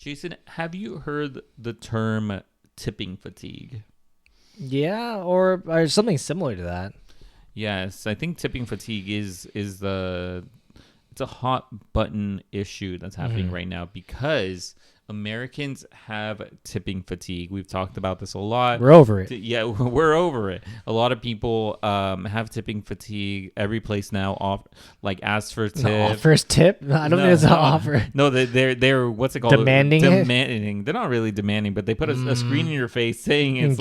Jason, have you heard the term tipping fatigue? Yeah, or something similar to that. Yes, I think tipping fatigue is the it's a hot button issue that's happening right now because Americans have tipping fatigue. We've talked about this a lot. We're over it. Yeah, we're over it. A lot of people have tipping fatigue. Every place now asks for tip. Offers tip? I don't think it's an offer. No, they're what's it called? Demanding it? Demanding. They're not really demanding, but they put a screen in your face saying it's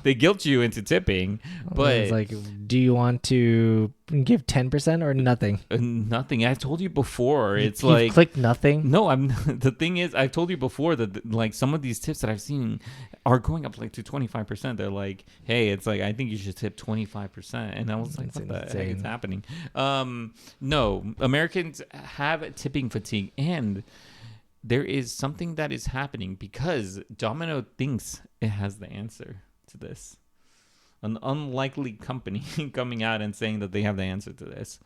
they guilt you into tipping. But it's like, do you want to give 10% or nothing? Nothing. I told you before. It's you like click nothing. No, I'm. The thing is, I've told you before that like some of these tips that I've seen are going up like to 25%. They're like, hey, it's like I think you should tip 25%, and I was like, what the heck is happening? No, Americans have tipping fatigue, and there is something that is happening because Domino thinks it has the answer to this. An unlikely company coming out and saying that they have the answer to this.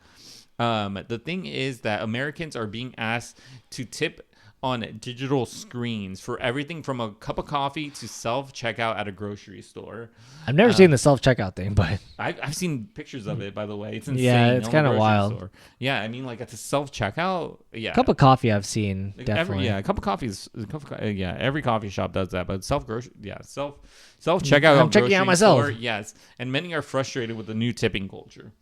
The thing is that Americans are being asked to tip on digital screens for everything from a cup of coffee to self-checkout at a grocery store. I've never seen the self-checkout thing, but I've seen pictures of it, by the way. It's insane. Yeah, it's kind of wild. Store. Yeah, I mean, like it's a self-checkout. Yeah, cup of coffee I've seen, definitely. A cup of coffee is every coffee shop does that, but self-checkout. I'm checking out myself. Store, yes, and many are frustrated with the new tipping culture.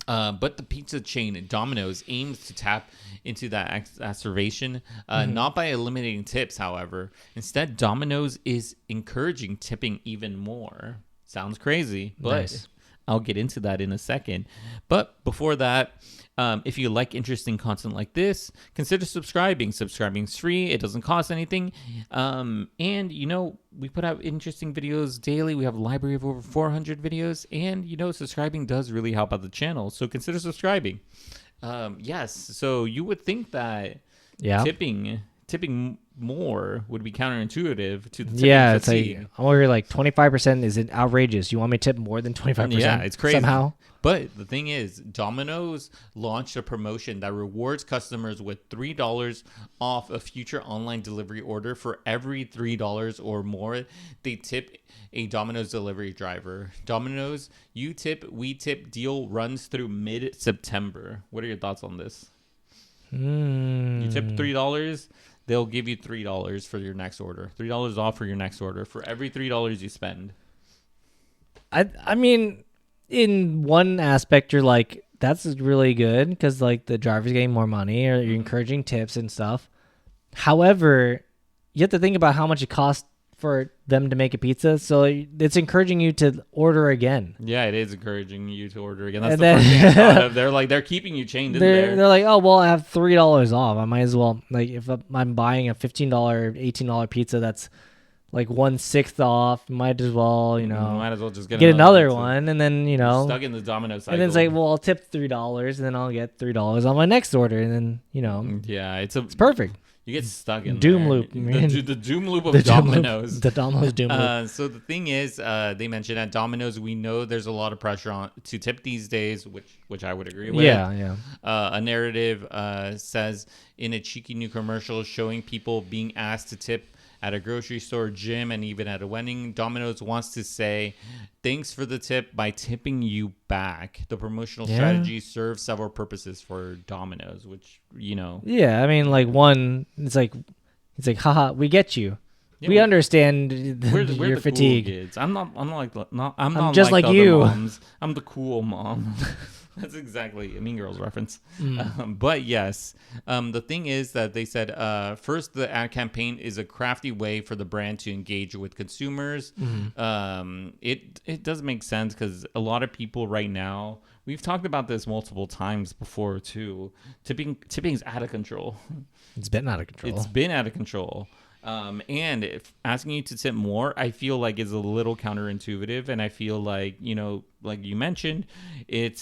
But the pizza chain Domino's aims to tap into that exacerbation, not by eliminating tips, however. Instead, Domino's is encouraging tipping even more. Sounds crazy, but nice. I'll get into that in a second. But before that, if you like interesting content like this, consider subscribing. Subscribing's free. It doesn't cost anything. And, we put out interesting videos daily. We have a library of over 400 videos. And, subscribing does really help out the channel. So consider subscribing. Yes. So you would think that tipping more would be counterintuitive to the tipping fatigue. It's like, I'm over like 25% is outrageous. You want me to tip more than 25%? Yeah, it's crazy. Somehow. But the thing is, Domino's launched a promotion that rewards customers with $3 off a future online delivery order for every $3 or more they tip a Domino's delivery driver. Domino's You Tip, We Tip deal runs through mid-September. What are your thoughts on this? You tip $3, they'll give you $3 for your next order. $3 off for your next order for every $3 you spend. I mean, in one aspect, you're like, that's really good because like the driver's getting more money or you're encouraging tips and stuff. However, you have to think about how much it costs for them to make a pizza. So it's encouraging you to order again. Yeah, it is encouraging you to order again. That's the first thing I thought of. They're keeping you chained in there. They're like, oh, well, I have $3 off. I might as well, like, if I'm buying a $15, $18 pizza that's like 1/6 off, might as well, might as well just get another one, and then stuck in the Domino cycle. And then it's like, well, I'll tip $3, and then I'll get $3 on my next order, and then yeah, it's perfect. You get stuck in doom there. loop. The doom loop of Domino's. The Domino's doom loop. So the thing is, they mentioned at Domino's, we know there's a lot of pressure to tip these days, which I would agree with. Yeah. A narrative says in a cheeky new commercial showing people being asked to tip at a grocery store, gym, and even at a wedding, Domino's wants to say, thanks for the tip by tipping you back. The promotional strategy serves several purposes for Domino's, which, Yeah, I mean, like, one, it's like, haha, we get you. Yeah, we understand your fatigue. Cool kids. I'm not just like you. Moms. I'm the cool mom. That's exactly a Mean Girls reference. But yes, the thing is that they said, first, the ad campaign is a crafty way for the brand to engage with consumers. It does make sense because a lot of people right now, we've talked about this multiple times before too. Tipping is out of control. It's been out of control. And if asking you to tip more, I feel like is a little counterintuitive, and I feel like like you mentioned, it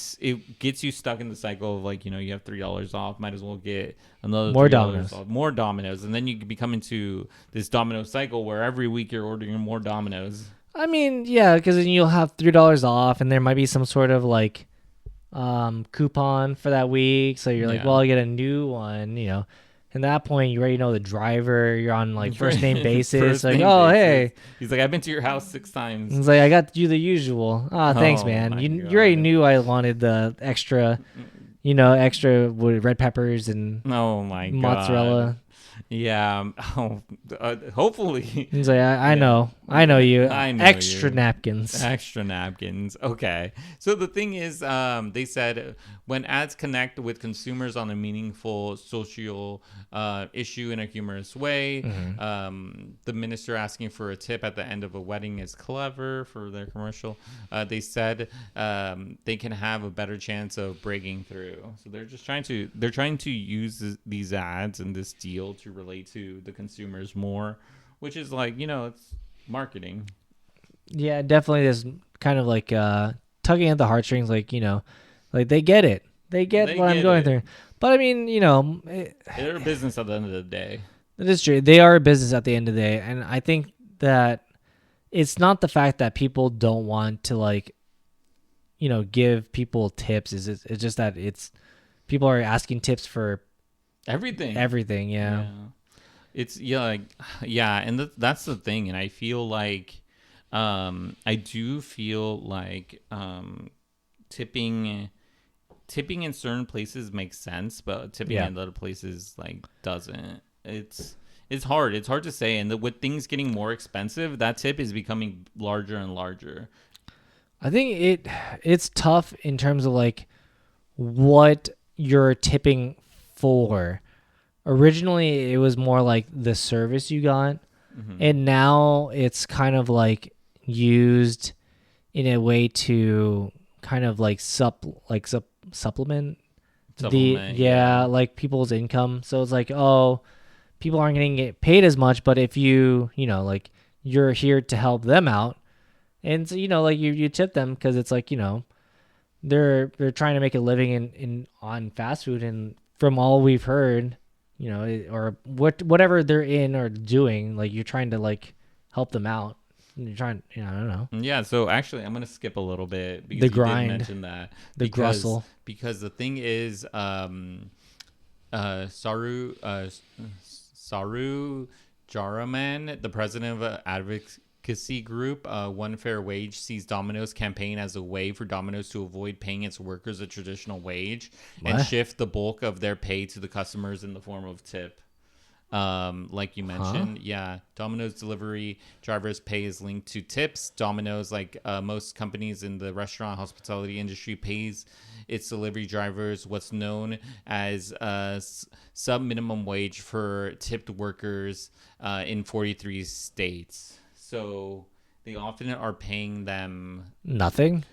gets you stuck in the cycle of like you have $3 off, might as well get another more $3 off, more Domino's, and then you can become into this domino cycle where every week you're ordering more Domino's. I mean, yeah, because then you'll have $3 off, and there might be some sort of like coupon for that week, so you're like, well, I get a new one, And at that point, you already know the driver. You're on like first name basis. First Like, name oh, basis. hey. He's like, I've been to your house 6 times. It's like, I got you the usual. Ah, thanks, Oh man. my You already God. knew I wanted the extra, extra with red peppers and Oh my God. mozzarella. Yeah. Hopefully. He's like, I Yeah. know you. I know Extra you. napkins. Extra napkins. Okay. So the thing is, they said when ads connect with consumers on a meaningful social issue in a humorous way, the minister asking for a tip at the end of a wedding is clever for their commercial. They said they can have a better chance of breaking through. So they're trying to use these ads and this deal to relate to the consumers more, which is like, it's marketing. Yeah, definitely. There's kind of like tugging at the heartstrings. Like like they get it. They get what I'm going through. But I mean, They're a business at the end of the day. it is true. They are a business at the end of the day, and I think that it's not the fact that people don't want to like, give people tips. It's just that people are asking tips for Everything. everything. Yeah. It's and that's the thing, and I feel like I do feel like tipping in certain places makes sense, but tipping in other places like doesn't. It's hard. It's hard to say, and with things getting more expensive, that tip is becoming larger and larger. I think it's tough in terms of like what you're tipping for. Originally, it was more like the service you got, and now it's kind of like used in a way to kind of like supplement like people's income. So it's like, oh, people aren't going to get paid as much, but if you like you're here to help them out, and so like you tip them because it's like they're trying to make a living in on fast food, and from all we've heard, or whatever they're in or doing, like you're trying to like help them out. And you're trying, I don't know. Yeah, so actually, I'm gonna skip a little bit because The you grind, did mention that the grussel. Because the thing is, Saru Jaraman, the president of an advocacy group, One Fair Wage, sees Domino's campaign as a way for Domino's to avoid paying its workers a traditional wage and shift the bulk of their pay to the customers in the form of tip. Like you mentioned, Domino's delivery drivers' pay is linked to tips. Domino's, like most companies in the restaurant hospitality industry, pays its delivery drivers what's known as sub-minimum wage for tipped workers in 43 states. So they often are paying them nothing,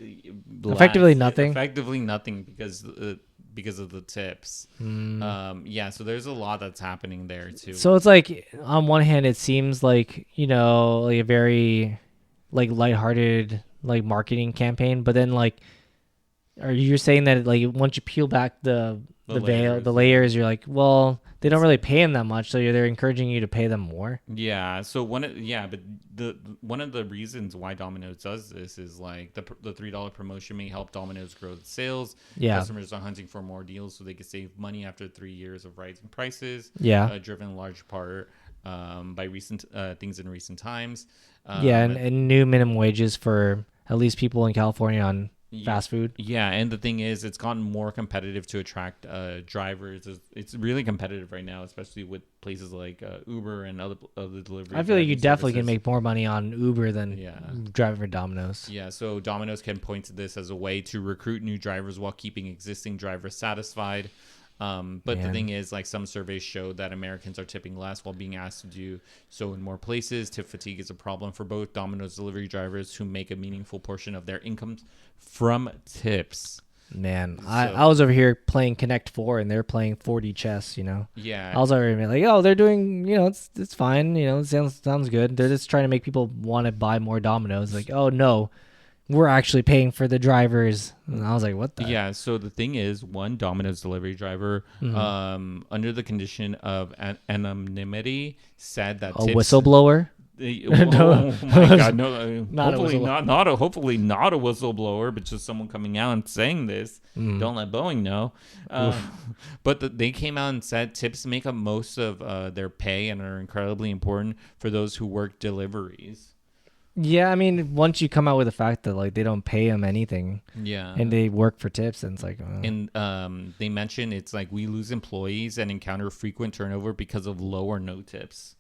less, effectively nothing because of the tips. So there's a lot that's happening there too. So it's like on one hand it seems like like a very like lighthearted like marketing campaign, but then like are you saying that like once you peel back the veil, the layers, you're like, well, they don't really pay them that much, so they're encouraging you to pay them more. Yeah. So one of the reasons why Domino's does this is like the $3 promotion may help Domino's grow its sales. Yeah. Customers are hunting for more deals so they can save money after 3 years of rising prices. Yeah. Driven in large part by recent things in recent times. And new minimum wages for at least people in California on fast food. Yeah, and the thing is, it's gotten more competitive to attract drivers. It's really competitive right now, especially with places like Uber and other delivery. I feel like you definitely can make more money on Uber than driving for Domino's. Yeah, so Domino's can point to this as a way to recruit new drivers while keeping existing drivers satisfied. But the thing is, like some surveys show that Americans are tipping less while being asked to do so in more places. Tip fatigue is a problem for both Domino's delivery drivers who make a meaningful portion of their incomes from tips. Man, I was over here playing Connect 4 and they're playing 4D chess, Yeah. I was over here like, oh, they're doing, it's fine, it sounds good. They're just trying to make people want to buy more Domino's. Like, oh no, we're actually paying for the drivers. And I was like, what the? Yeah, so the thing is, one Domino's delivery driver, under the condition of anonymity, said that a whistleblower? Oh my God! No, Not a hopefully not a whistleblower, but just someone coming out and saying this. Don't let Boeing know. But they came out and said tips make up most of their pay and are incredibly important for those who work deliveries. Yeah, I mean, once you come out with the fact that like they don't pay them anything, Yeah, and they work for tips, and it's like, and they mentioned it's like we lose employees and encounter frequent turnover because of low or no tips.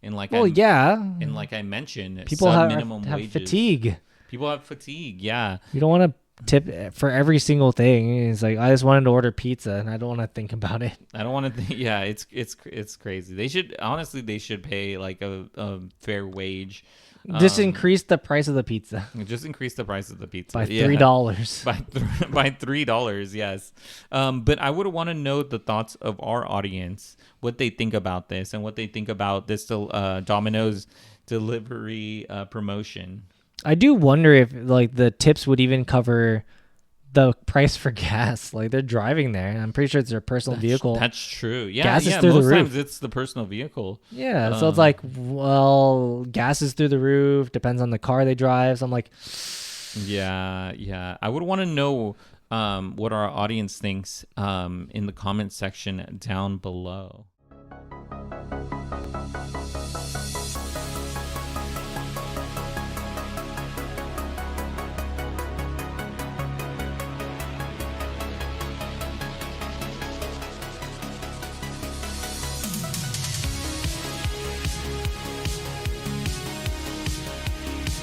And like and like I mentioned, people minimum have wages. fatigue. People have fatigue. Yeah, You don't want to tip for every single thing. It's like I just wanted to order pizza, and I don't want to think about it. I don't want to. Yeah, it's crazy. They should pay like a fair wage. Just increase the price of the pizza. Just increase the price of the pizza by $3. By $3, yes. But I would want to know the thoughts of our audience, what they think about this, and what they think about this Domino's delivery promotion. I do wonder if like the tips would even cover the price for gas. Like they're driving there. I'm pretty sure it's their personal vehicle. That's true. Yeah, gas is through most the roof. times it's the personal vehicle. Yeah, so it's like, well, gas is through the roof. Depends on the car they drive. So I'm like, yeah. I would want to know what our audience thinks in the comment section down below.